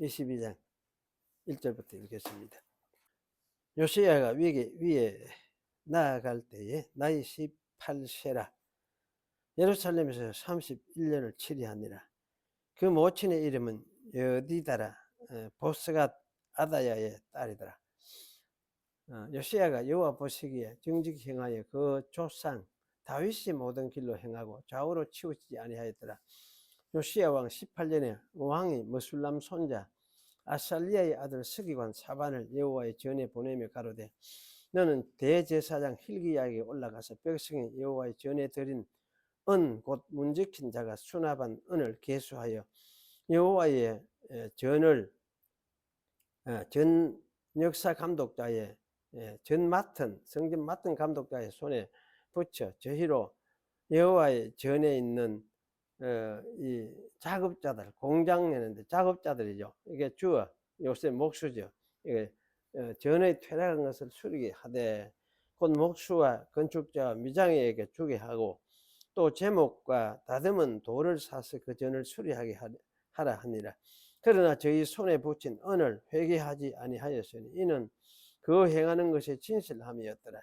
22장 1절부터 읽겠습니다. 요시야가 위에 나아갈 때에 나이 18세라 예루살렘에서 31년을 치리하니라. 그 모친의 이름은 여디다라 보스갓 아다야의 딸이더라. 요시야가 여호와 보시기에 정직히 행하여 그 조상 다윗이 모든 길로 행하고 좌우로 치우치지 아니하였더라. 요시야 왕 18년에 왕이 머술람 손자 아살리아의 아들 서기관 사반을 여호와의 전에 보내며 가로되 너는 대제사장 hil기야에게 올라가서 백성이 여호와의 전에 드린 은 곧 문지킨 자가 수납한 은을 계수하여 여호와의 전을 전 역사 감독자의 성전 맡은 감독자의 손에 붙여 저희로 여호와의 전에 있는 이 작업자들, 공장 내는데 작업자들이죠. 이게 주어 요새 목수죠. 이게 전에 퇴락한 것을 수리게 하되 곧 목수와 건축자와 미장에게 주게 하고 또 제목과 다듬은 돌을 사서 그 전을 수리하게 하라 하니라. 그러나 저희 손에 붙인 은을 회개하지 아니하였으니 이는 그 행하는 것이 진실함이었더라.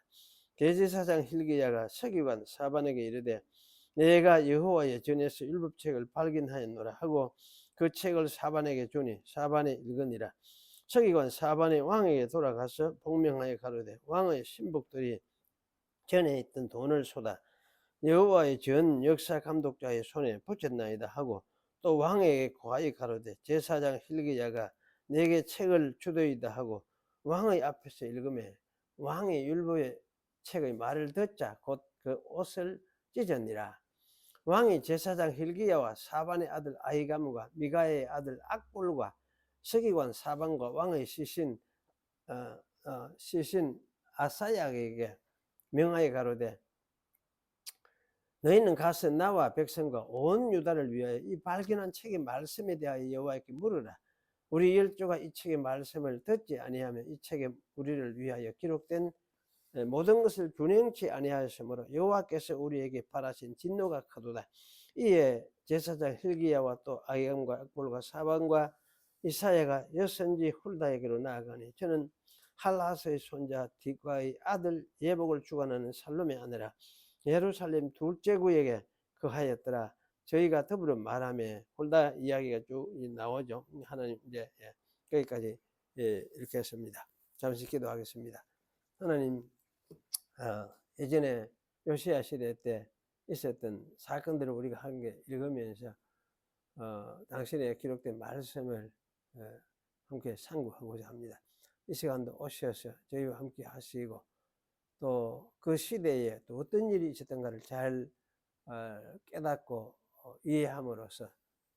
대제사장 hil기야가 서기관 사반에게 이르되 내가 여호와의 전에서 율법책을 발견하였노라 하고 그 책을 사반에게 주니 사반이 읽으니라. 서기관 사반이 왕에게 돌아가서 복명하여 가로되 왕의 신복들이 전에 있던 돈을 쏟아 여호와의 전 역사 감독자의 손에 붙였나이다 하고 또 왕에게 고하여 가로되 제사장 hil기야가 내게 책을 주도이다 하고 왕의 앞에서 읽음에 왕이 율법의 책의 말을 듣자 곧 그 옷을 찢었니라. 왕이 제사장 hil기야와 사반의 아들 아히감과 미가의 아들 악볼과 서기관 사반과 왕의 시신 아사야에게 명하여 가로되 너희는 가서 나와 백성과 온 유다를 위하여 이 발견한 책의 말씀에 대하여 여호와께 물으라. 우리 열조가 이 책의 말씀을 듣지 아니하면 이 책에 우리를 위하여 기록된 모든 것을 균형치 아니하였으므로 여호와께서 우리에게 바라신 진노가 크도다. 이에 제사장 hil기야와 또 아히감과 악볼과 사반과 이사야가 여선지 훌다에게로 나아가니 저는 할하스의 손자 딕과의 아들 예복을 주관하는 살롬의 아내라 예루살렘 둘째 구역에 거하였더라. 저희가 더불어 말하며 홀다 이야기가 쭉 나오죠. 하나님 이제 여기까지 읽겠습니다. 잠시 기도하겠습니다. 하나님, 예전에 요시야 시대 때 있었던 사건들을 우리가 함께 읽으면서 당신의 기록된 말씀을 함께 상고하고자 합니다. 이 시간도 오셔서 저희와 함께 하시고 또 그 시대에 또 어떤 일이 있었던가를 잘 깨닫고 이해함으로써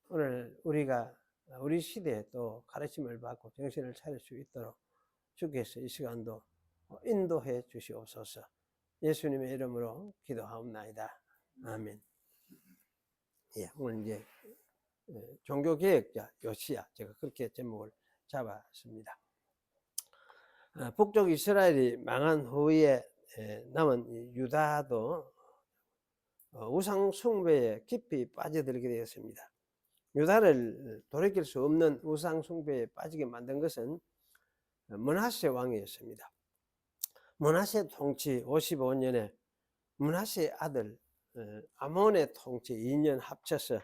오늘 우리가 우리 시대에 또 가르침을 받고 정신을 차릴 수 있도록 주께서 이 시간도 인도해 주시옵소서. 예수님의 이름으로 기도하옵나이다. 아멘. 예, 오늘 이제 종교개혁자 요시야 제가 그렇게 제목을 잡았습니다. 북쪽 이스라엘이 망한 후에 남은 유다도 우상 숭배에 깊이 빠져들게 되었습니다. 유다를 돌이킬 수 없는 우상 숭배에 빠지게 만든 것은 므낫세 왕이었습니다. 므낫세 통치 55년에 므낫세의 아들 아몬의 통치 2년 합쳐서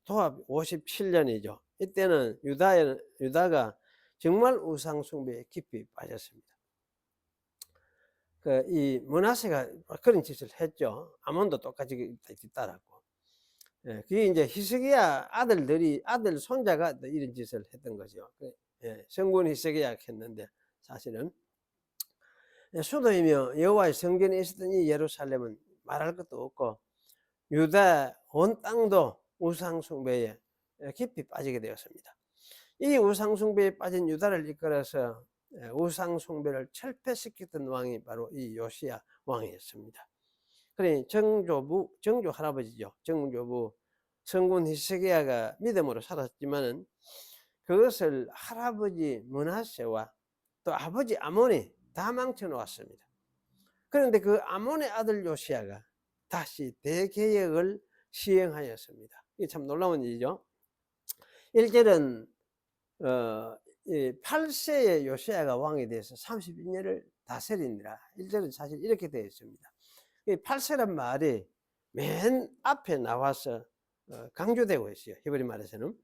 도합 57년이죠. 이때는 유다가 정말 우상 숭배에 깊이 빠졌습니다. 이 므낫세가 그런 짓을 했죠. 아몬도 똑같이 뒤따랐고. 그게 이제 히스기야 아들 손자가 이런 짓을 했던 거죠. 성군 히스기야가 했는데 사실은 수도이며 여호와의 성전에 있었던 이 예루살렘은 말할 것도 없고 유다 온 땅도 우상 숭배에 깊이 빠지게 되었습니다. 이 우상 숭배에 빠진 유다를 이끌어서 우상 숭배를 철폐시켰던 왕이 바로 이 요시야 왕이었습니다. 그러니 정조 할아버지죠. 정조부 성군 히스기야가 믿음으로 살았지만은 그것을 할아버지 므낫세와 또 아버지 아몬이 다 망쳐 놓았습니다. 그런데 그 아몬의 아들 요시야가 다시 대개혁을 시행하였습니다. 이게 참 놀라운 일이죠. 1절은 이 8세의 요시야가 왕이 돼서 32년을 다스리니라. 1절은 사실 이렇게 되어 있습니다. 이 8세란 말이 맨 앞에 나와서 강조되고 있어요. 히브리 말에서는.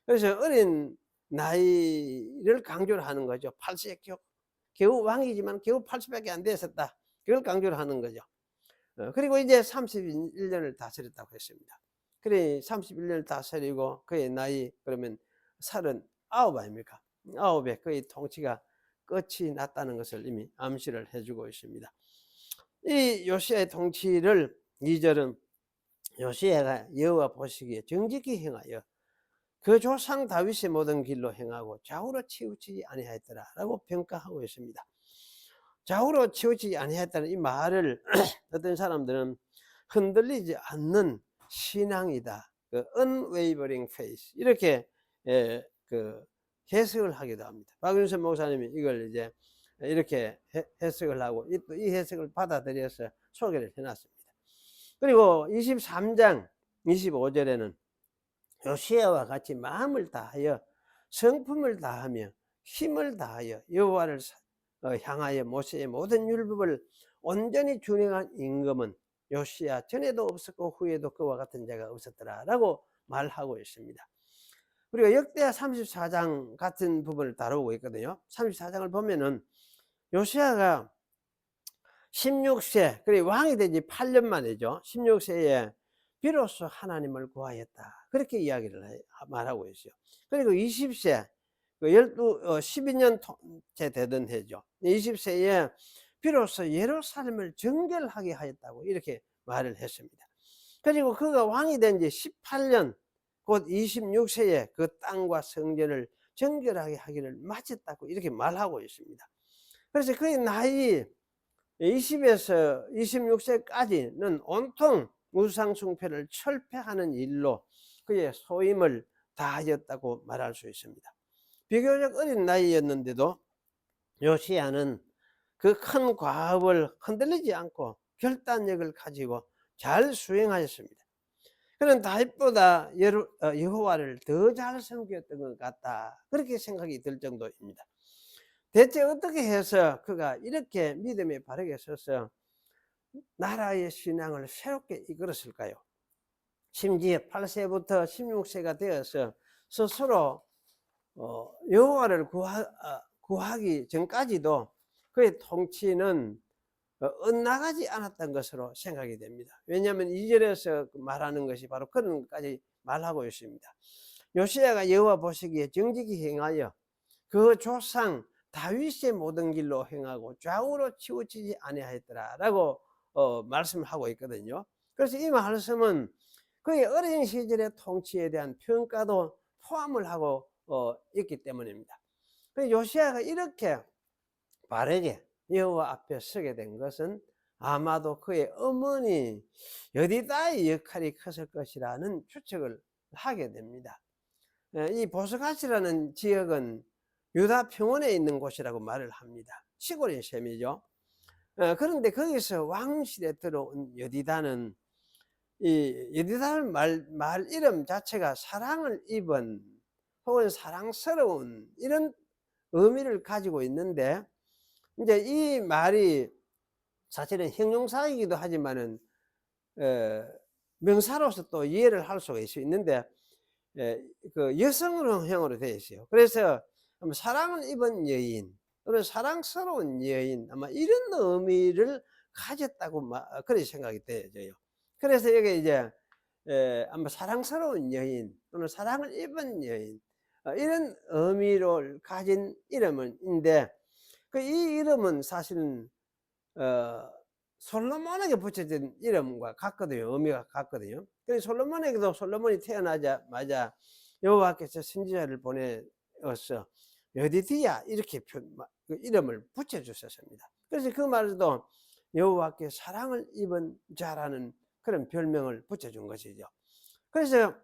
그래서 어린 나이를 강조를 하는 거죠. 8세 겨우 왕이지만 겨우 8세밖에 안 됐었다. 그걸 강조를 하는 거죠. 그리고 이제 31년을 다스렸다고 했습니다. 그래 31년을 다스리고 그의 나이 그러면 39 아닙니까? 9에 그의 통치가 끝이 났다는 것을 이미 암시를 해주고 있습니다. 이 요시야의 통치를 2절은 요시야가 여호와 보시기에 정직히 행하여 그 조상 다윗의 모든 길로 행하고 좌우로 치우치지 아니하였더라 라고 평가하고 있습니다. 좌우로 치우치지 아니하였다는 이 말을 어떤 사람들은 흔들리지 않는 신앙이다. 그 unwavering faith 이렇게 그 해석을 하기도 합니다. 박윤선 목사님이 이걸 이제 이렇게 해석을 하고 이 해석을 받아들여서 소개를 해놨습니다. 그리고 23장 25절에는 요시야와 같이 마음을 다하여 성품을 다하며 힘을 다하여 여호와를 향하여 모세의 모든 율법을 온전히 준행한 임금은 요시야 전에도 없었고 후에도 그와 같은 자가 없었더라 라고 말하고 있습니다. 우리가 역대하 34장 같은 부분을 다루고 있거든요. 34장을 보면은 요시야가 16세 그리고 왕이 된 지 8년 만이죠. 16세에 비로소 하나님을 구하였다 그렇게 이야기를 말하고 있어요. 그리고 20세 12년째 되던 해죠. 20세에 비로소 예루살렘을 정결하게 하였다고 이렇게 말을 했습니다. 그리고 그가 왕이 된 지 18년 곧 26세에 그 땅과 성전을 정결하게 하기를 마쳤다고 이렇게 말하고 있습니다. 그래서 그의 나이 20에서 26세까지는 온통 우상 숭배를 철폐하는 일로 그의 소임을 다하였다고 말할 수 있습니다. 비교적 어린 나이였는데도 요시야는 그 큰 과업을 흔들리지 않고 결단력을 가지고 잘 수행하였습니다. 그는 다윗보다 여호와를 더 잘 섬겼던 것 같다 그렇게 생각이 들 정도입니다. 대체 어떻게 해서 그가 이렇게 믿음에 바르게 서서 나라의 신앙을 새롭게 이끌었을까요? 심지어 8세부터 16세가 되어서 스스로 여호와를 구하기 전까지도 그의 통치는 엇나가지 않았던 것으로 생각이 됩니다. 왜냐하면 2절에서 말하는 것이 바로 그런 것까지 말하고 있습니다. 요시야가 여호와 보시기에 정직히 행하여 그 조상 다윗의 모든 길로 행하고 좌우로 치우치지 아니하였더라 라고 말씀하고 있거든요. 그래서 이 말씀은 그의 어린 시절의 통치에 대한 평가도 포함을 하고 있기 때문입니다. 요시야가 이렇게 바르게 여호와 앞에 서게 된 것은 아마도 그의 어머니 여디다의 역할이 컸을 것이라는 추측을 하게 됩니다. 이 보스가시라는 지역은 유다 평원에 있는 곳이라고 말을 합니다. 시골인 셈이죠. 그런데 거기서 왕실에 들어온 여디다는 이 여디다는 말 이름 자체가 사랑을 입은 혹은 사랑스러운 이런 의미를 가지고 있는데 이제 이 말이 사실은 형용사이기도 하지만은 명사로서 또 이해를 할 수가 있는데 그 여성형으로 되어 있어요. 그래서 사랑을 입은 여인 또는 사랑스러운 여인 아마 이런 의미를 가졌다고 그렇게 생각이 되어져요. 그래서 여기 이제 아마 사랑스러운 여인 또는 사랑을 입은 여인 이런 의미를 가진 이름인데 이 이름은 사실은 솔로몬에게 붙여진 이름과 같거든요. 의미가 같거든요. 그래서 솔로몬에게도 솔로몬이 태어나자마자 여호와께서 선지자를 보내어서 여디디야 이렇게 그 이름을 붙여주셨습니다. 그래서 그 말도 여호와께 사랑을 입은 자라는 그런 별명을 붙여준 것이죠. 그래서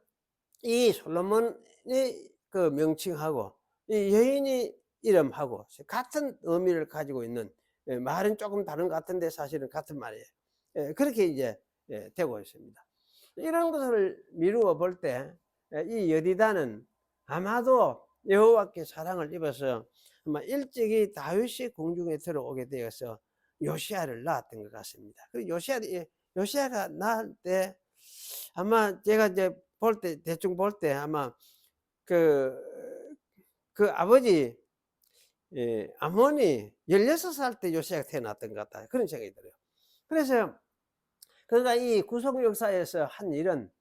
이 솔로몬의 그 명칭하고 이 여인의 이름하고 같은 의미를 가지고 있는 말은 조금 다른 것 같은데 사실은 같은 말이에요. 그렇게 이제 되고 있습니다. 이런 것을 미루어 볼 때 이 여디다는 아마도 여호와께 사랑을 입어서 아마 일찍이 다윗이 궁중에 들어오게 되어서 요시야를 낳았던 것 같습니다. 그 요시야가 낳을 때 아마 제가 이제 볼 때 대충 볼 때 아마 그 아버지 아몬이 16살 때 요시야가 태어났던 것 같다. 그런 생각이 들어요. 그래서 그가 이 구속 역사에서 한 일은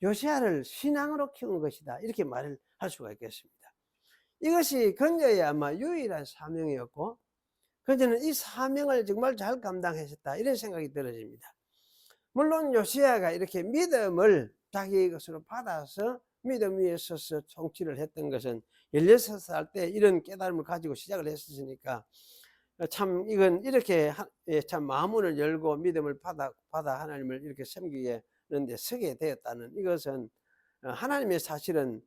요시야를 신앙으로 키운 것이다. 이렇게 말을 할 수가 있겠습니다. 이것이 그녀의 아마 유일한 사명이었고 그녀는 이 사명을 정말 잘 감당했었다. 이런 생각이 들어집니다. 물론 요시야가 이렇게 믿음을 자기 것으로 받아서 믿음 위에 서서 통치를 했던 것은 16살 때 이런 깨달음을 가지고 시작을 했으니까 참 이건 이렇게 참 마음문을 열고 믿음을 받아 하나님을 이렇게 섬기는데 서게 되었다는 이것은 하나님의 사실은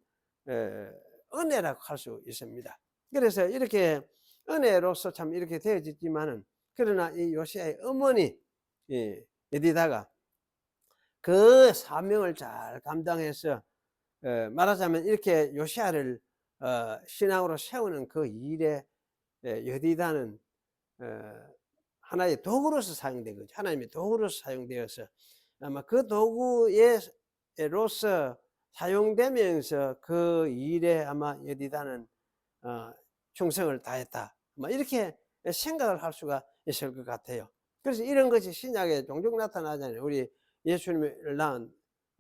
은혜라고 할 수 있습니다. 그래서 이렇게 은혜로서 참 이렇게 되어졌지만은 그러나 이 요시야의 어머니 여디다가 그 사명을 잘 감당해서 말하자면 이렇게 요시야를 신앙으로 세우는 그 일에 여디다는 하나의 도구로서 사용된 거죠. 하나님의 도구로서 사용되어서 아마 그 도구로서 사용되면서 그 일에 아마 여디다는 충성을 다했다. 아마 이렇게 생각을 할 수가 있을 것 같아요. 그래서 이런 것이 신약에 종종 나타나잖아요. 우리 예수님을 낳은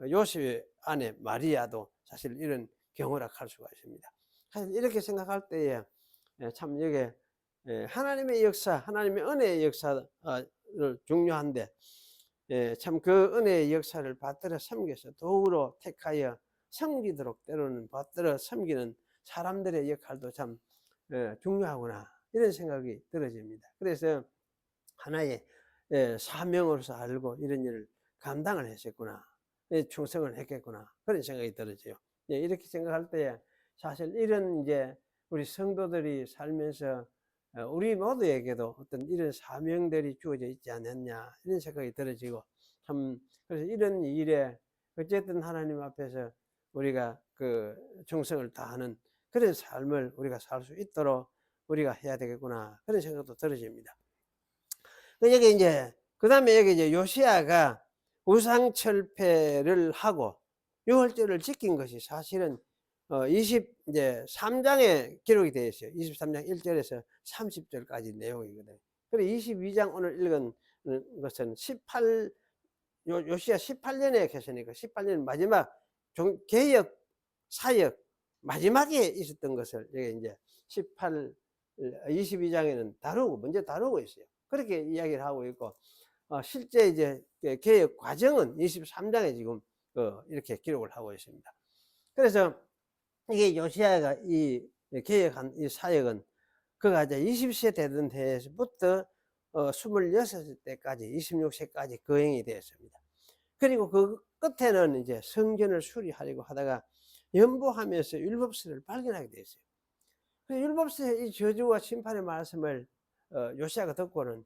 요셉의 아내 마리아도 사실 이런 경우라 할 수가 있습니다. 이렇게 생각할 때에 참 이게 하나님의 역사, 하나님의 은혜의 역사를 중요한데 참 그 은혜의 역사를 받들어 섬겨서 도구로 택하여 섬기도록 때로는 받들어 섬기는 사람들의 역할도 참 중요하구나 이런 생각이 들어집니다. 그래서 하나의 사명으로서 알고 이런 일을 감당을 했었구나, 충성을 했겠구나 그런 생각이 들어져요. 이렇게 생각할 때 사실 이런 이제 우리 성도들이 살면서 우리 모두에게도 어떤 이런 사명들이 주어져 있지 않았냐 이런 생각이 들어지고 참 그래서 이런 일에 어쨌든 하나님 앞에서 우리가 그 충성을 다하는 그런 삶을 우리가 살 수 있도록 우리가 해야 되겠구나 그런 생각도 들어집니다. 여기 이제 그다음에 여기 이제 요시야가 우상철폐를 하고 유월절을 지킨 것이 사실은 23장에 기록이 되어 있어요. 23장 1절에서 30절까지 내용이거든요. 그리고 22장 오늘 읽은 것은 요시야 18년에 계시니까 18년 마지막 개역 사역 마지막에 있었던 것을 여기 이제 22장에는 먼저 다루고 있어요. 그렇게 이야기를 하고 있고 실제 이제 개역 과정은 23장에 지금 이렇게 기록을 하고 있습니다. 그래서 이게 요시야가 이 개혁한 이 사역은 그가 이제 20세 되던 해에서부터 26세까지 26세까지 거행이 되었습니다. 그리고 그 끝에는 이제 성전을 수리하려고 하다가 연보하면서 율법서를 발견하게 되었어요. 그 율법서의 이 저주와 심판의 말씀을 요시야가 듣고는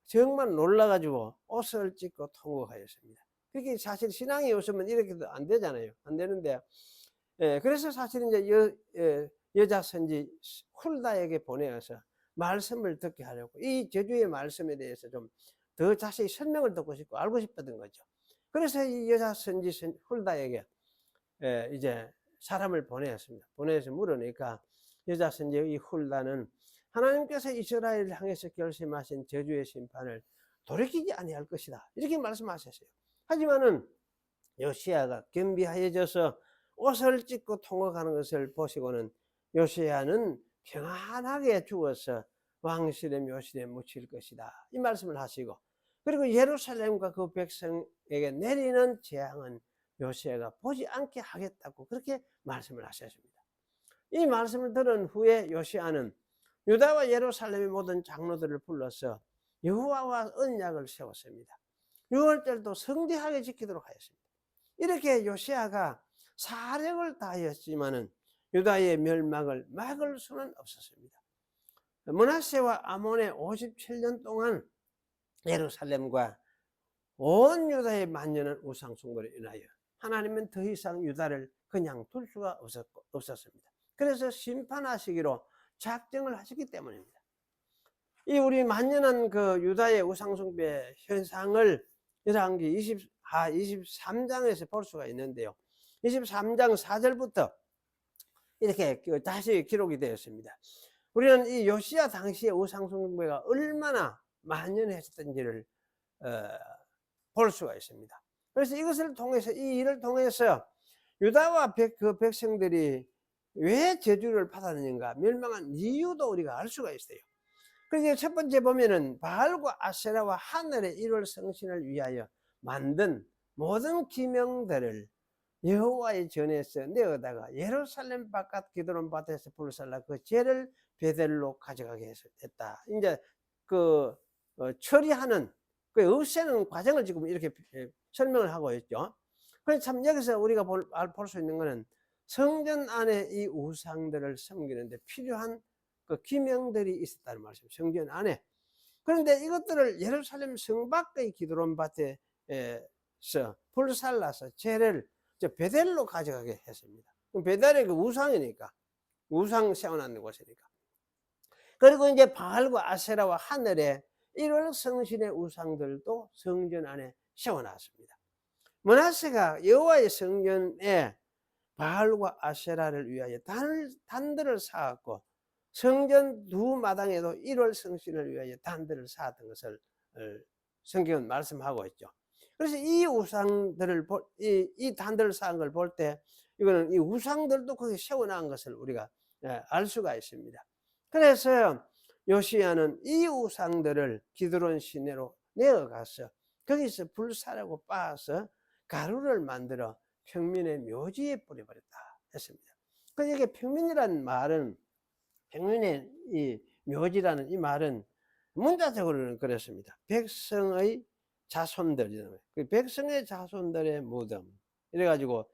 정말 놀라가지고 옷을 찢고 통곡하였습니다. 그게 사실 신앙이 없으면 이렇게도 안 되잖아요. 안 되는데 그래서 사실 이제 여자 선지 훌다에게 보내어서 말씀을 듣게 하려고 이 저주의 말씀에 대해서 좀 더 자세히 설명을 듣고 싶고 알고 싶었던 거죠. 그래서 이 여자 선지 훌다에게 이제 사람을 보내었습니다. 보내서 물으니까 여자 선지 이 훌다는 하나님께서 이스라엘을 향해서 결심하신 저주의 심판을 돌이키지 아니할 것이다 이렇게 말씀하셨어요. 하지만은 요시야가 겸비하여져서 옷을 찢고 통곡하는 것을 보시고는 요시야는 평안하게 죽어서 왕실의 묘실에 묻힐 것이다 이 말씀을 하시고 그리고 예루살렘과 그 백성에게 내리는 재앙은 요시야가 보지 않게 하겠다고 그렇게 말씀을 하셨습니다. 이 말씀을 들은 후에 요시야는 유다와 예루살렘의 모든 장로들을 불러서 여호와와 언약을 세웠습니다. 유월절도 성대하게 지키도록 하였습니다. 이렇게 요시야가 사력을 다하였지만은 유다의 멸망을 막을 수는 없었습니다. 므낫세와 아몬의 57년 동안 예루살렘과 온 유다의 만연한 우상 숭배로 인하여 하나님은 더 이상 유다를 그냥 둘 수가 없었습니다. 그래서 심판하시기로 작정을 하셨기 때문입니다. 이 우리 만연한 그 유다의 우상숭배 현상을 열왕기 23장에서 볼 수가 있는데요. 23장 4절부터 이렇게 다시 기록이 되었습니다. 우리는 이 요시야 당시의 우상숭배가 얼마나 만연했었던지를 볼 수가 있습니다. 그래서 이것을 통해서, 이 일을 통해서 유다와 그 백성들이 왜 저주를 받았는가, 멸망한 이유도 우리가 알 수가 있어요. 그래서 첫 번째 보면은 바알과 아세라와 하늘의 일월 성신을 위하여 만든 모든 기명들을 여호와의 전에서 내어다가 예루살렘 바깥 기드론 밭에서 불살라 그 죄를 베델로 가져가게 했다. 이제 그 처리하는 그 없애는 과정을 지금 이렇게 설명을 하고 있죠. 그래서 참 여기서 우리가 볼 수 있는 것은 성전 안에 이 우상들을 섬기는데 필요한 그 기명들이 있었다는 말씀입니다. 성전 안에. 그런데 이것들을 예루살렘 성 밖의 기드론 밭에서 불살라서 죄를 베델로 가져가게 했습니다. 베델이 그 우상이니까, 우상 세워놓는 곳이니까. 그리고 이제 바알과 아세라와 하늘의 일월 성신의 우상들도 성전 안에 세워놨습니다. 므낫세가 여호와의 성전에 바알과 아세라를 위하여 단들을 쌓았고 성전 두 마당에도 일월 성신을 위하여 단들을 쌓았던 것을 성경은 말씀하고 있죠. 그래서 이 우상들을 이 단들을 쌓은 걸 볼 때 이거는 이 우상들도 거기 세워놓은 것을 우리가 알 수가 있습니다. 그래서 요시야는 이 우상들을 기드론 시내로 내어가서 거기서 불사라고 빻아서 가루를 만들어 평민의 묘지에 뿌려버렸다 했습니다. 그래서 이게 평민이라는 말은, 평민의 이 묘지라는 이 말은 문자적으로는 그렇습니다. 백성의 자손들, 그 백성의 자손들의 무덤. 이래가지고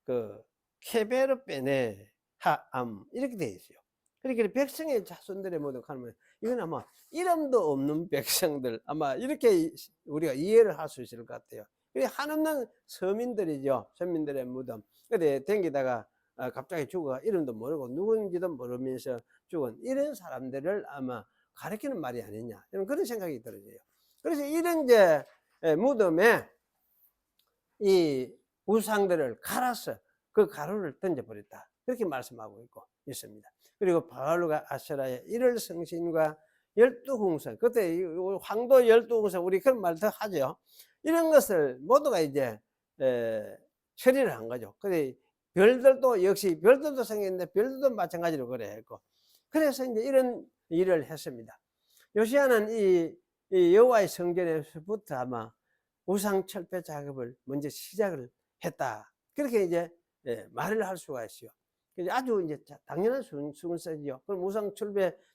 그 케베르베네 하암 이렇게 되어 있어요. 그러니까 백성의 자손들의 무덤 하면 이건 아마 이름도 없는 백성들, 아마 이렇게 우리가 이해를 할 수 있을 것 같아요. 한없는 서민들이죠. 서민들의 무덤. 근데 댕기다가 갑자기 죽어 이름도 모르고 누군지도 모르면서 죽은 이런 사람들을 아마 가리키는 말이 아니냐, 이런 그런 생각이 들어요. 그래서 이런 이제 무덤에 이 우상들을 갈아서 그 가루를 던져버렸다, 그렇게 말씀하고 있습니다. 그리고 바알과 아세라의 일월 성신과 12궁상, 그때 황도 12궁상, 우리 그런 말도 하죠. 이런 것을 모두가 이제 처리를 한 거죠. 근데 별들도 역시 별들도 생겼는데 별들도 마찬가지로 그래 했고, 그래서 이제 이런 일을 했습니다. 요시야는 이 여호와의 성전에서부터 아마 우상 철폐 작업을 먼저 시작을 했다, 그렇게 이제 말을 할 수가 있어요. 아주 이제 당연한 순서지요. 그럼 우상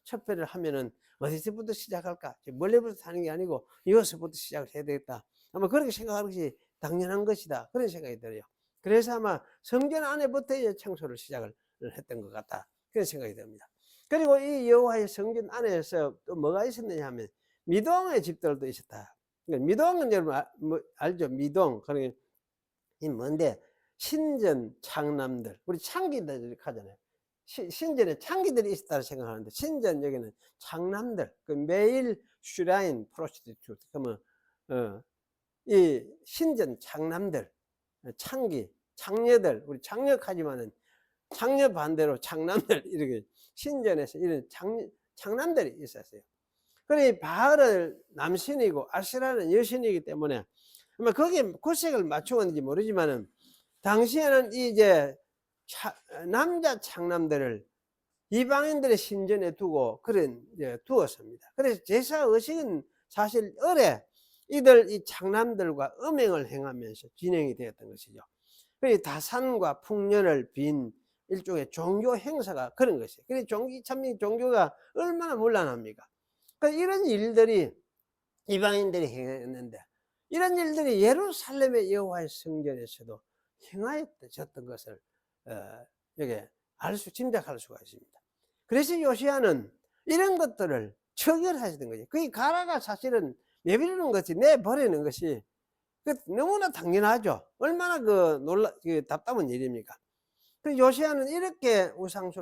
철폐를 하면은 어디서부터 시작할까? 멀리부터 하는 게 아니고 이것부터 시작을 해야 되겠다, 아마 그렇게 생각하는 것이 당연한 것이다, 그런 생각이 들어요. 그래서 아마 성전 안에부터 이제 청소를 시작을 했던 것 같다, 그런 생각이 듭니다. 그리고 이 여호와의 성전 안에서 또 뭐가 있었느냐 하면 미동의 집들도 있었다. 미동은 여러분 알죠? 미동. 그러니까 이 뭔데? 신전 창남들, 우리 창기들 하잖아요. 신전에 창기들이 있었다고 생각하는데, 신전 여기는 창남들, 그 매일 슈라인 프로스티튜트, 그러면 이 신전 창남들, 창기, 창녀들, 우리 창녀하지만은 창녀 반대로 창남들, 이렇게 신전에서 이런 창남들이 있었어요. 그러니 바알은 남신이고 아세라는 여신이기 때문에 아마 거기에 구색을 맞추었는지 모르지만은 당시에는 이제 남자 창남들을 이방인들의 신전에 두고 그런 두었습니다. 그래서 제사 의식은 사실 어뢰 이들 이 창남들과 음행을 행하면서 진행이 되었던 것이죠. 그래서 다산과 풍년을 빈 일종의 종교 행사가 그런 것이에요. 그래서 종교가 얼마나 문란합니까? 그러니까 이런 일들이 이방인들이 행했는데, 이런 일들이 예루살렘의 여호와의 성전에서도 행하였던 것을 여기 짐작할 수가 있습니다. 그래서 요시야는 이런 것들을 처결하시던 거죠. 그 가라가 사실은 내버리는 것이, 내버리는 것이 너무나 당연하죠. 얼마나 답답한 일입니까? 그 요시야는 이렇게 우상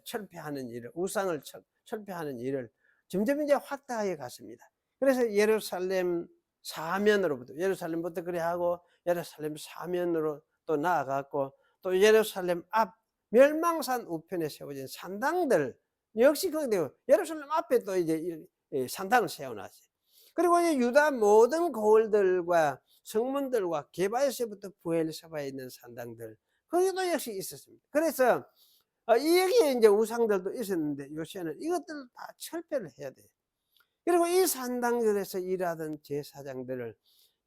철폐하는 일을, 우상을 철폐하는 일을 점점 이제 확대하여 갔습니다. 그래서 예루살렘 사면으로부터, 예루살렘부터 그래 하고 예루살렘 사면으로 또 나아갔고, 또 예루살렘 앞 멸망산 우편에 세워진 산당들 역시 거기 예루살렘 앞에 또 이제 산당을 세워놨어요. 그리고 이제 유다 모든 고을들과 성문들과 게바에서부터 부엘세바에 있는 산당들, 거기도 역시 있었습니다. 그래서 이 여기에 이제 우상들도 있었는데 요시야는 이것들을 다 철폐를 해야 돼요. 그리고 이 산당들에서 일하던 제사장들을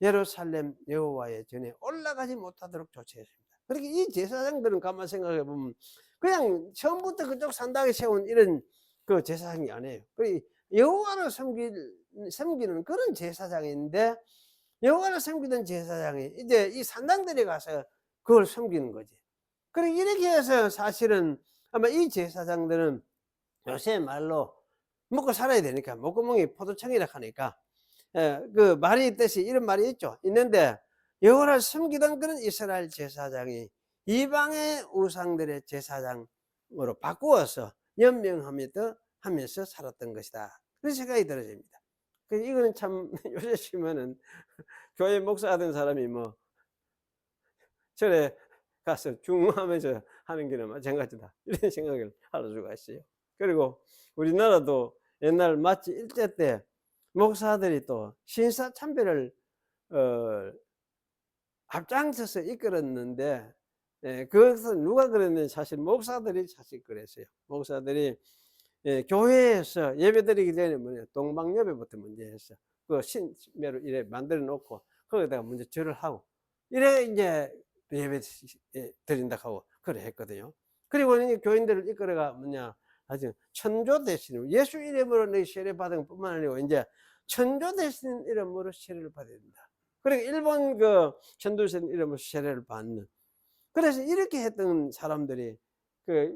예루살렘 여호와의 전에 올라가지 못하도록 조치했습니다. 그렇게 이 제사장들은 가만 생각해 보면 그냥 처음부터 그쪽 산당에 세운 이런 그 제사장이 아니에요. 여호와를 섬기는 그런 제사장인데, 여호와를 섬기던 제사장이 이제 이 산당들에 가서 그걸 섬기는 거지. 그리고 이렇게 해서 사실은 아마 이 제사장들은 요새 말로 먹고 살아야 되니까, 목구멍이 포도청이라 하니까 그 말이 있듯이 이런 말이 있는데, 여호와를 섬기던 그런 이스라엘 제사장이 이방의 우상들의 제사장으로 바꾸어서 연명하면서 살았던 것이다, 그런 생각이 들어집니다. 이거는 참 요새 치면은 교회 목사하던 사람이 뭐 절에 가서 중하면서 하는 게는 마찬가지다, 이런 생각을 할 수가 있어요. 그리고 우리나라도 옛날 마치 일제 때 목사들이 또 신사참배를 앞장서서 이끌었는데, 그것은 누가 그랬는지 사실 목사들이 사실 그랬어요. 목사들이 교회에서 예배드리기 전에 동방예배부터 먼저 했어. 그 신묘로 이래 만들어 놓고 거기다가 먼저 절을 하고 이래 이제 예배 드린다 하고 그래 했거든요. 그리고 이 교인들을 이끌어가 아주 천조 대신 예수 이름으로 너희 세례 받은 뿐만 아니고 이제 천조 대신 이름으로 세례를 받아야 된다. 그리고 일본 그 천도신 이름으로 세례를 받는. 그래서 이렇게 했던 사람들이 그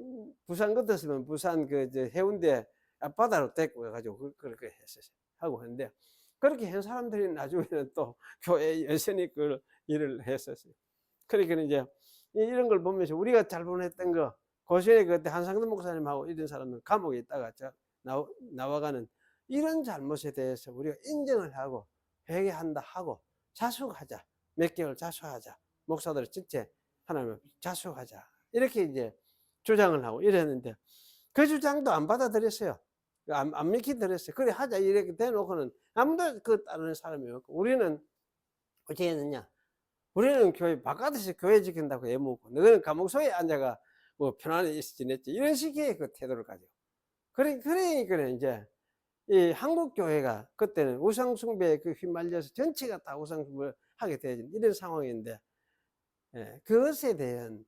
부산 같았으면 부산 해운대 앞바다로 데리고 가가지고 그렇게 했었어요. 하고 했는데, 그렇게 한 사람들이 나중에는 또 교회 여전히 그 일을 했었어요. 그러니까 이제 이런 걸 보면서 우리가 잘못했던 거, 고시에 그때 한상도 목사님하고 이런 사람은 감옥에 있다가 나와가는 이런 잘못에 대해서 우리가 인정을 하고 회개한다 하고 자숙하자, 몇 개월 자숙하자, 목사들 전체 하나님 자숙하자, 이렇게 이제 주장을 하고 이랬는데 그 주장도 안 받아들였어요. 안 믿기더랬어요. 그래 하자 이렇게 대놓고는 아무도 그 따르는 사람이 없고, 우리는 어떻게 했느냐, 우리는 교회 바깥에서 교회 지킨다고 애먹고 너희는 감옥소에 앉아가 뭐 편안히 있어 지냈지, 이런 식의 그 태도를 가지고. 그러니까 이제 이 한국 교회가 그때는 우상숭배에 휘말려서 전체가 다 우상숭배를 하게 되어진 이런 상황인데, 그것에 대한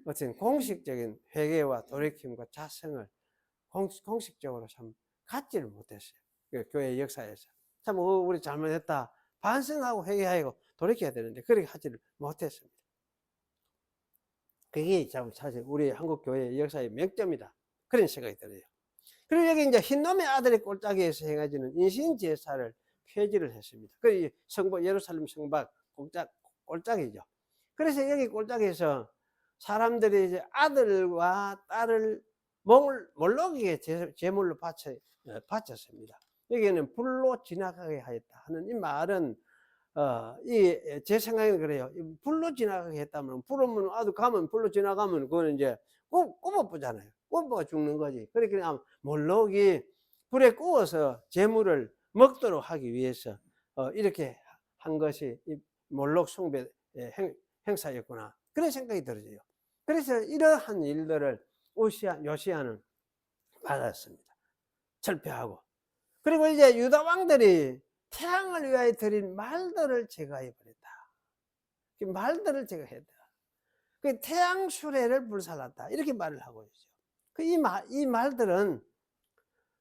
어떤 공식적인 회개와 돌이킴과 자성을 공식적으로 참 갖지를 못했어요. 그 교회 역사에서 참 우리 잘못했다 반성하고 회개하고 돌이켜야 되는데 그렇게 하지를 못했습니다. 그게 참 사실 우리 한국 교회의 역사의 맹점이다, 그런 생각이 들어요. 그리고 여기 이제 흰놈의 아들의 꼴짝이에서 행해지는 인신 제사를 폐지를 했습니다. 그 예루살렘 성박 꼴짝이죠. 그래서 여기 꼴짝에서 사람들이 이제 아들과 딸을 몰록에게 제물로 바쳤습니다. 여기는 불로 지나가게 하였다 하는 이 말은 제 생각에는 그래요. 불로 지나가게 했다면, 불은 아주 가면 불로 지나가면 그거는 이제 굽어보잖아요. 굽어 죽는 거지. 그러니까 몰록이 불에 구워서 제물을 먹도록 하기 위해서 이렇게 한 것이 이 몰록 숭배 행사였구나, 그런 생각이 들어져요. 그래서 이러한 일들을 요시야는 받았습니다. 철폐하고. 그리고 이제 유다 왕들이 태양을 위하여 드린 말들을 제거해 버렸다. 그 말들을 제거했다. 그 태양 수레를 불살랐다, 이렇게 말을 하고 있죠. 이 말들은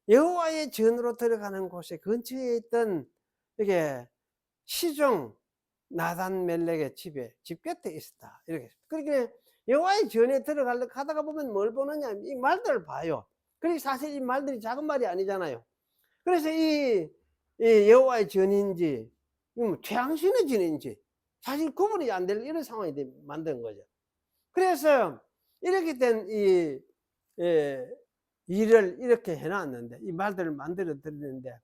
여호와의 전으로 들어가는 곳에 근처에 있던 이게 시종 나단 멜렉의 집 곁에 있었다, 이렇게. 그러니까 여호와의 전에 들어가려고 하다가 보면 뭘 보느냐, 이 말들을 봐요. 그리고 사실 이 말들이 작은 말이 아니잖아요. 그래서 이 여호와의 전인지 태양신의 전인지 사실 구분이 안 될 이런 상황이 만든 거죠. 그래서 이렇게 된 이 일을 이렇게 해 놨는데, 이 말들을 만들어 드리는데,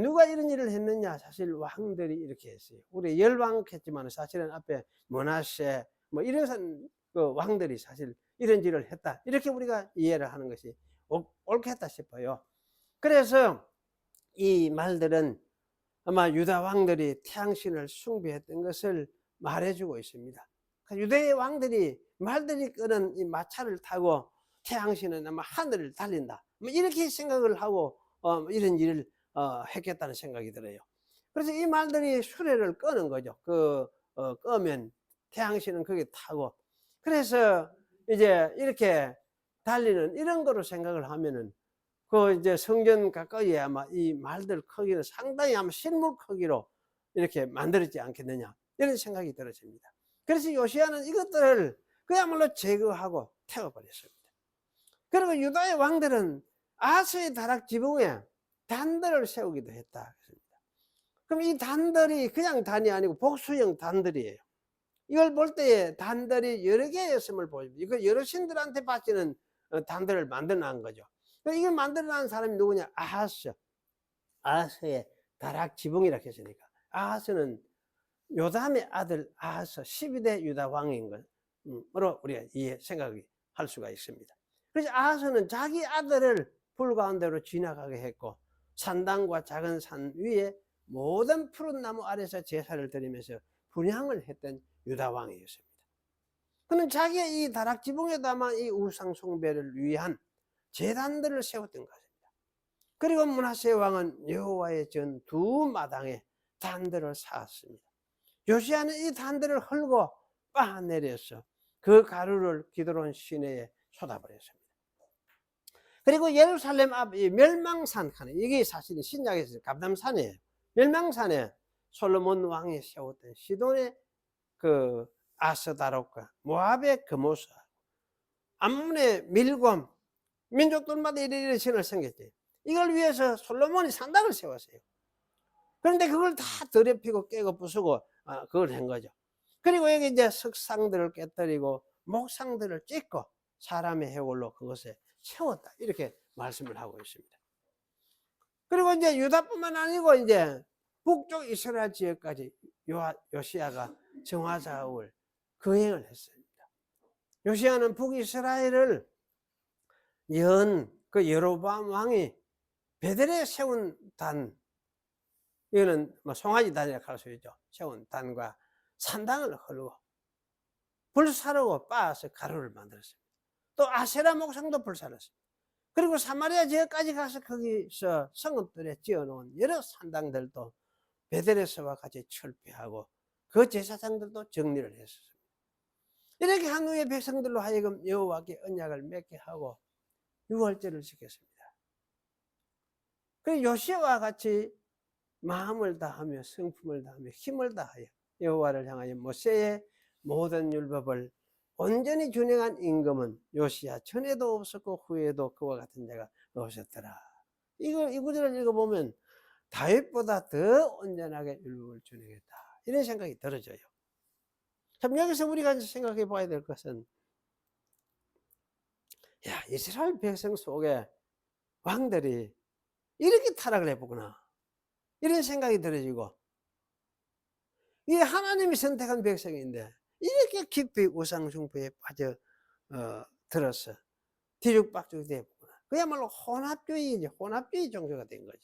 누가 이런 일을 했느냐? 사실 왕들이 이렇게 했어요. 우리 열왕했지만 사실은 앞에 므낫세 뭐 이런 그 왕들이 사실 이런 일을 했다, 이렇게 우리가 이해를 하는 것이 옳겠다 싶어요. 그래서 이 말들은 아마 유다 왕들이 태양신을 숭배했던 것을 말해주고 있습니다. 유대의 왕들이 말들이 끄는 이 마차를 타고 태양신은 아마 하늘을 달린다, 뭐 이렇게 생각을 하고 이런 일을 했겠다는 생각이 들어요. 그래서 이 말들이 수레를 끄는 거죠. 끄면 태양신은 거기 타고, 그래서 이제 이렇게 달리는 이런 거로 생각을 하면은 이제 성전 가까이에 아마 이 말들 크기는 상당히 아마 실물 크기로 이렇게 만들었지 않겠느냐, 이런 생각이 들어집니다. 그래서 요시야는 이것들을 그야말로 제거하고 태워버렸습니다. 그리고 유다의 왕들은 아하스의 다락 지붕에 단들을 세우기도 했다. 그럼 이 단들이 그냥 단이 아니고 복수형 단들이에요. 이걸 볼 때에 단들이 여러 개였음을 보입니다. 이거 여러 신들한테 바치는 단들을 만들어 놓은 거죠. 이걸 만들어 놓은 사람이 누구냐? 아하스. 아하스의 다락 지붕이라고 했으니까. 아하스는 요담의 아들 아하스 12대 유다 왕인 것으로 우리가 생각을 할 수가 있습니다. 그래서 아하스는 자기 아들을 불 가운데로 지나가게 했고, 산당과 작은 산 위에 모든 푸른 나무 아래서 제사를 드리면서 분향을 했던 유다 왕이었습니다. 그는 자기의 이 다락 지붕에다만 이 우상 숭배를 위한 제단들을 세웠던 것입니다. 그리고 므낫세 왕은 여호와의 전 두 마당에 단들을 쌓았습니다. 요시야는 이 단들을 헐고 빻아내려서 그 가루를 기드론 시내에 쏟아버렸습니다. 그리고 예루살렘 앞 이 멸망산 칸에, 이게 사실은 신약에서 감람산이에요. 멸망산에 솔로몬 왕이 세웠던 시돈의 그 아스다롯과 모압의 그모스, 암몬의 밀곰, 민족들마다 이리이리 신을 섬겼지. 이걸 위해서 솔로몬이 산당을 세웠어요. 그런데 그걸 다 더럽히고 깨고 부수고 그걸 한 거죠. 그리고 여기 이제 석상들을 깨뜨리고 목상들을 찢고 사람의 해골로 그것에 채웠다, 이렇게 말씀을 하고 있습니다. 그리고 이제 유다뿐만 아니고 이제 북쪽 이스라엘 지역까지 요시야가 정화사업을 거행을 했습니다. 요시야는 북이스라엘을 그 여로보암 왕이 베델에 세운 단, 이거는 뭐 송아지 단이라고 할 수 있죠. 세운 단과 산당을 헐고 불사르고 빻아서 가루를 만들었습니다. 또 아세라 목상도 불사랐습니다. 그리고 사마리아 지역까지 가서 거기서 성읍들에 지어놓은 여러 산당들도 베델에서와 같이 철폐하고 그 제사장들도 정리를 했었습니다. 이렇게 한 후에 백성들로 하여금 여호와께 언약을 맺게 하고 유월절을 지켰습니다. 그리고 요시야와 같이 마음을 다하며 성품을 다하며 힘을 다하여 여호와를 향하여 모세의 모든 율법을 온전히 준행한 임금은 요시야 전에도 없었고 후에도 그와 같은 자가 없었더라. 이 구절을 읽어보면 다윗보다 더 온전하게 율법을 준행했다, 이런 생각이 들어져요. 참, 여기서 우리가 생각해 봐야 될 것은, 야, 이스라엘 백성 속에 왕들이 이렇게 타락을 해보구나, 이런 생각이 들어지고, 이게 하나님이 선택한 백성인데 이렇게 깊이 우상숭배에 빠져 들어서 뒤죽박죽 되었구나. 그야말로 혼합주의 종교가 된 거죠.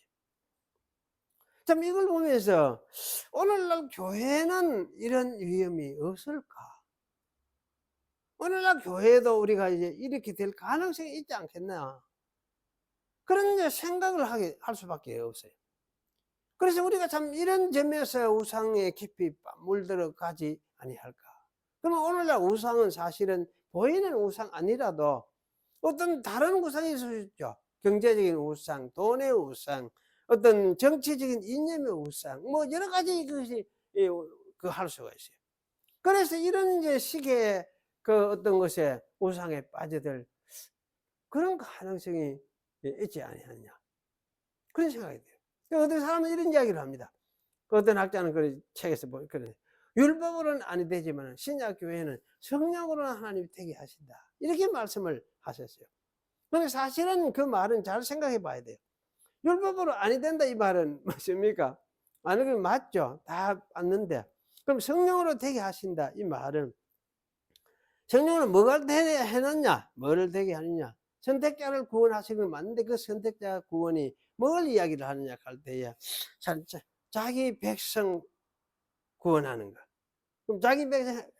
참, 이걸 보면서 오늘날 교회는 이런 위험이 없을까? 오늘날 교회도 우리가 이제 이렇게 될 가능성이 있지 않겠나? 그런 이제 생각을 할 수밖에 없어요. 그래서 우리가 참 이런 점에서 우상에 깊이 물들어가지 아니할까? 그럼 오늘날 우상은 사실은 보이는 우상 아니라도 어떤 다른 우상이 있을 수 있죠. 경제적인 우상, 돈의 우상, 어떤 정치적인 이념의 우상, 뭐 여러 가지 것이 할 수가 있어요. 그래서 이런 이제 식의 그 어떤 것에 우상에 빠져들 그런 가능성이 있지 아니하냐, 그런 생각이 돼요. 어떤 사람은 이런 이야기를 합니다. 어떤 학자는 그 책에서 그래, 율법으로는 아니 되지만 신약 교회는 성령으로는 하나님이 되게 하신다. 이렇게 말씀을 하셨어요. 근데 사실은 그 말은 잘 생각해 봐야 돼요. 율법으로 아니 된다 이 말은 맞습니까? 아니, 그 맞죠. 다 맞는데. 그럼 성령으로 되게 하신다 이 말은 성령은 뭐가 되게 해놨냐? 뭐를 되게 하느냐? 선택자를 구원하시는 건 맞는데 그 선택자 구원이 뭘 이야기를 하느냐 할 때에 자기 백성 구원하는 거. 그럼 자기 백성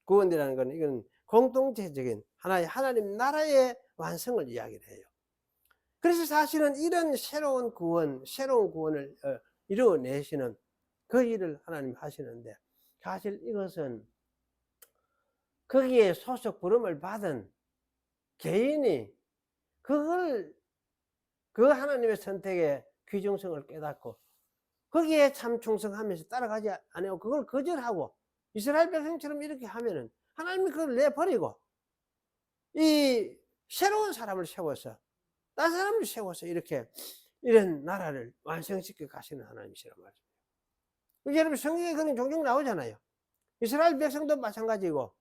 구원이라는 건 이건 공동체적인 하나의 하나님 나라의 완성을 이야기를 해요. 그래서 사실은 이런 새로운 구원을 이루어내시는 그 일을 하나님 하시는데 사실 이것은 거기에 소속 부름을 받은 개인이 그걸 그 하나님의 선택의 귀중성을 깨닫고 거기에 참 충성하면서 따라가지 않고 그걸 거절하고 이스라엘 백성처럼 이렇게 하면은 하나님이 그걸 내버리고 이 새로운 사람을 세워서 딴 사람을 세워서 이런 나라를 완성시켜 가시는 하나님이시란 말이에요. 여러분 성경에 그런 종종 나오잖아요. 이스라엘 백성도 마찬가지고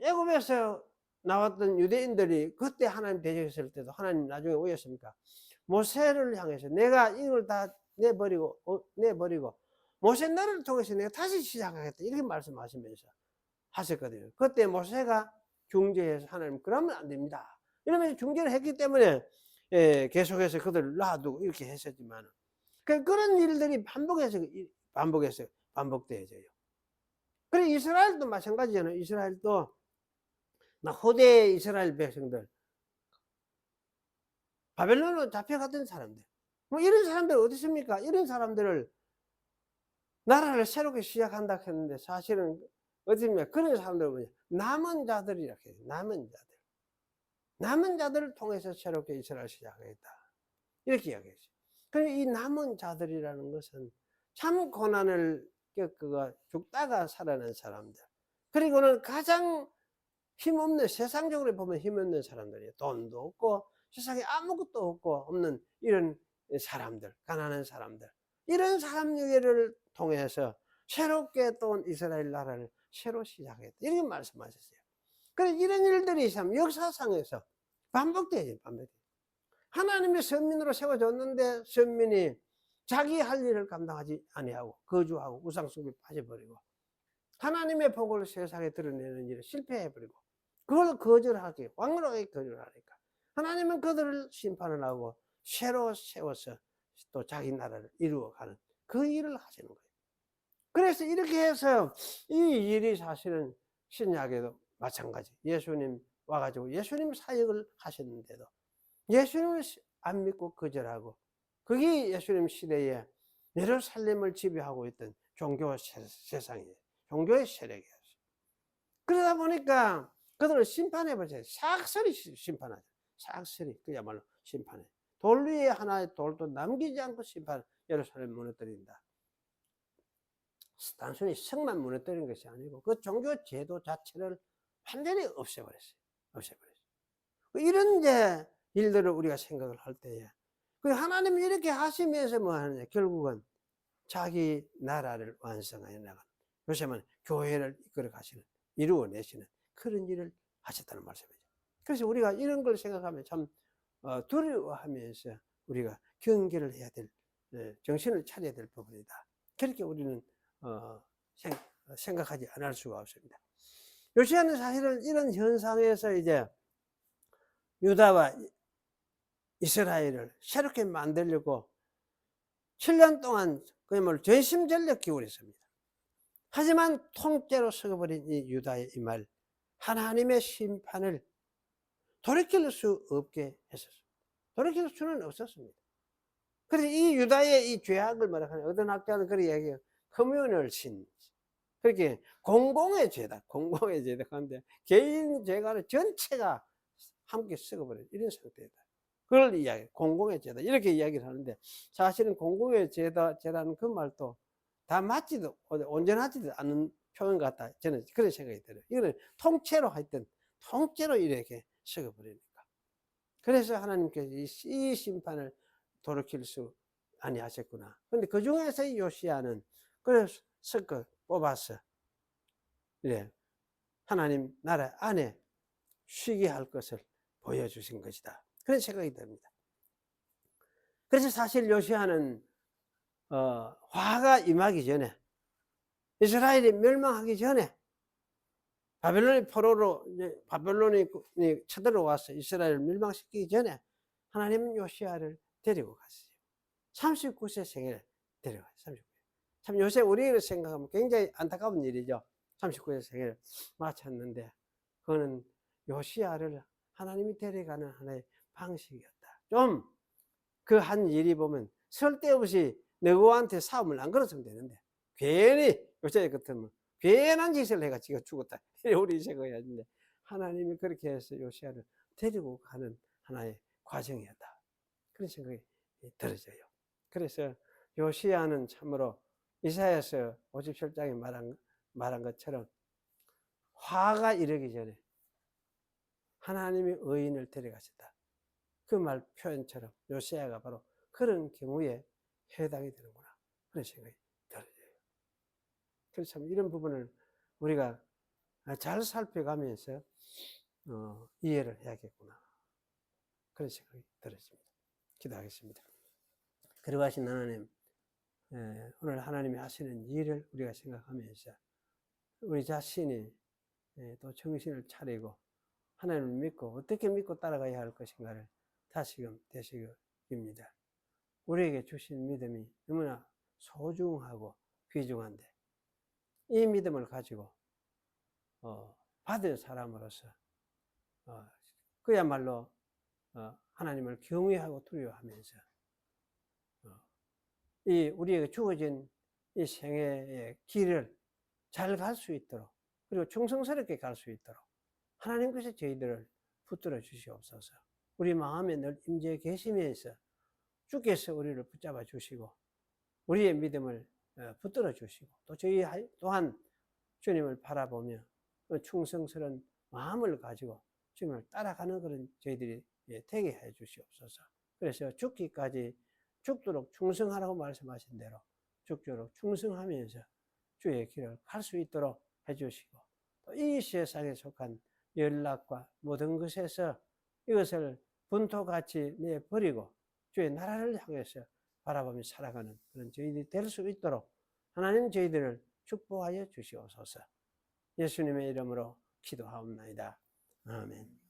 애굽에서 나왔던 유대인들이 그때 하나님 대적했을 때도 하나님 나중에 오셨습니까? 모세를 향해서 내가 이걸 다 내버리고 모세 너를 통해서 내가 다시 시작하겠다 이렇게 말씀하시면서 하셨거든요. 그때 모세가 중재해서 하나님 그러면 안 됩니다 이러면서 중재를 했기 때문에 계속해서 그들을 놔두고 이렇게 했었지만 그런 일들이 반복되어져요. 그래 이스라엘도 마찬가지잖아요. 이스라엘도 후대 이스라엘 백성들 바벨론으로 잡혀갔던 사람들 뭐 이런 사람들 어디 있습니까? 이런 사람들을 나라를 새롭게 시작한다 했는데 사실은 어떻습니까? 그런 사람들은 뭐냐? 남은 자들이라 해요. 남은 자들을 통해서 새롭게 이스라엘을 시작하겠다 이렇게 이야기했어요. 그래서 이 남은 자들이라는 것은 참 고난을 겪고 죽다가 살아난 사람들 그리고는 가장 힘없는 세상적으로 보면 힘없는 사람들이에요. 돈도 없고 세상에 아무것도 없는 이런 사람들 가난한 사람들 이런 사람들을 통해서 새롭게 또 이스라엘 나라를 새로 시작했다 이렇게 말씀하셨어요. 그래서 이런 일들이 참 역사상에서 반복돼요. 하나님의 선민으로 세워졌는데 선민이 자기 할 일을 감당하지 아니하고 거주하고 우상숭배에 빠져버리고 하나님의 복을 세상에 드러내는 일에 실패해버리고 그걸 거절하게 왕노하게 거절하니까 하나님은 그들을 심판을 하고 새로 세워서 또 자기 나라를 이루어가는 그 일을 하시는 거예요. 그래서 이렇게 해서 이 일이 사실은 신약에도 마찬가지 예수님 와가지고 예수님 사역을 하셨는데도 예수님을 안 믿고 거절하고 그게 예수님 시대에 예루살렘을 지배하고 있던 종교 세상이에요. 종교의 세력이었어요. 그러다 보니까 그들을 심판해버려요. 삭슬이 심판하죠. 삭슬이 그야말로 심판해. 돌 위에 하나의 돌도 남기지 않고 예루살렘 무너뜨린다. 단순히 성만 무너뜨린 것이 아니고 그 종교 제도 자체를 완전히 없애버렸어요. 이런 이제 일들을 우리가 생각을 할 때에 그 하나님이 이렇게 하시면서 뭐 하느냐 결국은 자기 나라를 완성하여 나가는 요새는 교회를 이끌어 가시는 이루어내시는 그런 일을 하셨다는 말씀이죠. 그래서 우리가 이런 걸 생각하면 참 두려워하면서 우리가 경계를 해야 될 정신을 차려야 될 부분이다. 그렇게 우리는 생각하지 않을 수가 없습니다. 요시아는 사실은 이런 현상에서 이제 유다와 이스라엘을 새롭게 만들려고 7년 동안 그야말로 전심전력 기울였습니다. 하지만 통째로 썩어버린 이 유다의 이 말 하나님의 심판을 돌이킬 수 없게 했었습니다. 돌이킬 수는 없었습니다. 그래서 이 유다의 이 죄악을 말하는 어떤 학자는 그렇게 얘기해요. 커뮤널 신. 그렇게 공공의 죄다. 하는데 개인 죄가 전체가 함께 썩어버린 이런 상태다. 그걸 공공의 죄다. 이렇게 이야기를 하는데 사실은 공공의 죄라는 그 말도 다 맞지도 온전하지도 않은 표현 같다. 저는 그런 생각이 들어요. 이거는 통째로 이렇게 썩어버리니까. 그래서 하나님께서 이 심판을 돌이킬 수 아니하셨구나. 그런데 그 중에서 이 요시야는 그래서 뽑아서 예, 하나님 나라 안에 쉬게 할 것을 보여주신 것이다. 그런 생각이 듭니다. 그래서 사실 요시야는 화가 임하기 전에, 이스라엘이 멸망하기 전에 바벨론의 포로로 바벨론이 쳐들어와서 이스라엘을 멸망시키기 전에 하나님은 요시야를 데리고 갔어요. 39세 생일에 데려가요. 39세. 참 요새 우리가 생각하면 굉장히 안타까운 일이죠. 39세 생일을 마쳤는데 그거는 요시야를 하나님이 데려가는 하나의 방식이었다. 좀 그 한 일이 보면 쓸데없이 너희한테 싸움을 안 걸었으면 되는데 괜히 요새 같으면 괜한 짓을 해가 지가 죽었다. 우리 생각해야지. 하나님이 그렇게 해서 요시야를 데리고 가는 하나의 과정이었다. 그런 생각이 들어져요. 그래서 요시야는 참으로 이사야서 57장에 말한 것처럼 화가 이르기 전에 하나님이 의인을 데려가셨다. 그 말 표현처럼 요시야가 바로 그런 경우에 해당이 되는구나. 그런 생각이 들어요. 그래서 참 이런 부분을 우리가 잘 살펴가면서 이해를 해야겠구나. 그런 생각이 들었습니다. 기도하겠습니다. 거룩하신 하나님, 오늘 하나님이 하시는 일을 우리가 생각하면서 우리 자신이 또 정신을 차리고 하나님을 믿고 어떻게 믿고 따라가야 할 것인가를 다시금 되새깁니다. 우리에게 주신 믿음이 너무나 소중하고 귀중한데 이 믿음을 가지고 받은 사람으로서 그야말로 하나님을 경외하고 두려워하면서 이 우리에게 주어진 이 생애의 길을 잘 갈 수 있도록 그리고 충성스럽게 갈 수 있도록 하나님께서 저희들을 붙들어 주시옵소서. 우리 마음에 늘 임재 계시면서 주께서 우리를 붙잡아 주시고 우리의 믿음을 붙들어 주시고 또 저희 또한 주님을 바라보며 충성스러운 마음을 가지고 주님을 따라가는 그런 저희들이 되게 해 주시옵소서. 그래서 죽기까지 죽도록 충성하라고 말씀하신 대로 죽도록 충성하면서 주의 길을 갈 수 있도록 해 주시고 또 이 세상에 속한 연락과 모든 것에서 이것을 분토같이 내버리고 주의 나라를 향해서 바라보며 살아가는 그런 저희들이 될 수 있도록 하나님 저희들을 축복하여 주시옵소서. 예수님의 이름으로 기도하옵나이다. 아멘.